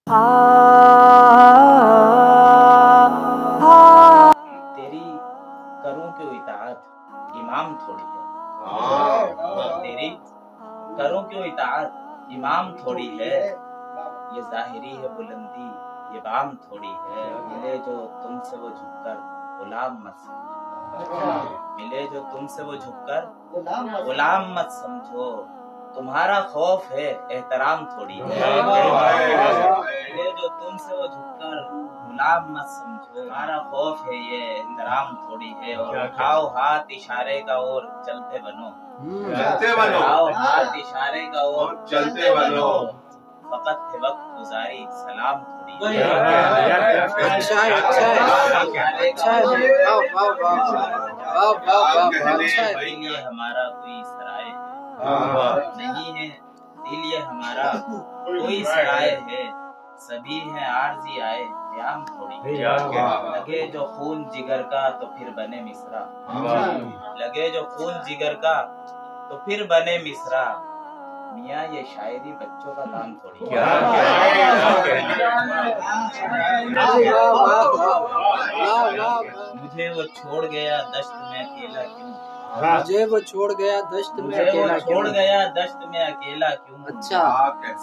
तेरी करूं क्यों इताअत, इमाम थोड़ी है। तेरी करूं क्यों इताअत, इमाम थोड़ी है। ये जाहिरी है बुलंदी, ये बाम थोड़ी है। मिले जो तुमसे वो झुककर गुलाम मत समझो। मिले जो तुमसे वो झुककर गुलाम मत समझो। तुम्हारा खौफ है एहतराम थोड़ी है। मिले जो तुमसे वो झुककर गुलाम मत समझो। तुम्हारा खौफ है ये एहतराम थोड़ी है। और उठाओ हाथ इशारे का और चलते बनो। उठाओ हाथ इशारे का और चलते बनो। फकत है वक्त गुजारी सलाम थोड़ी है। अच्छा है, अच्छा है, अच्छा है, वाह वाह वाह वाह वाह वाह, अच्छा है। दिल ये हमारा कोई सराय है नहीं है, दिल ये हमारा कोई सराय है। सभी है आरज़ी आए क़याम थोड़ी है। लगे जो खून जिगर का तो फिर बने मिसरा। लगे जो खून जिगर का तो फिर बने मिसरा। मियाँ ये शायरी बच्चों का काम थोड़ी है। मुझे वो छोड़ गया दश्त में अकेला क्यों। मुझे वो छोड़ गया दश्त में मुझे वो अकेला छोड़ क्यों। गया दश्त में अकेला क्यों। अच्छा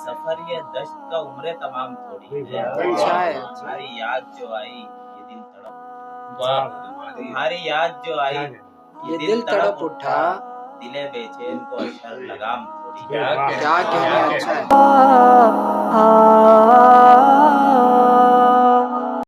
सफर ये दश्त का उम्र तमाम थोड़ी है। अच्छा है। तुम्हारी याद जो आई ये दिल तड़प, तुम्हारी याद जो आई ये दिल तड़प उठा। दिले बेचैन को अशर लगाम थोड़ी है। क्या कहना, अच्छा है।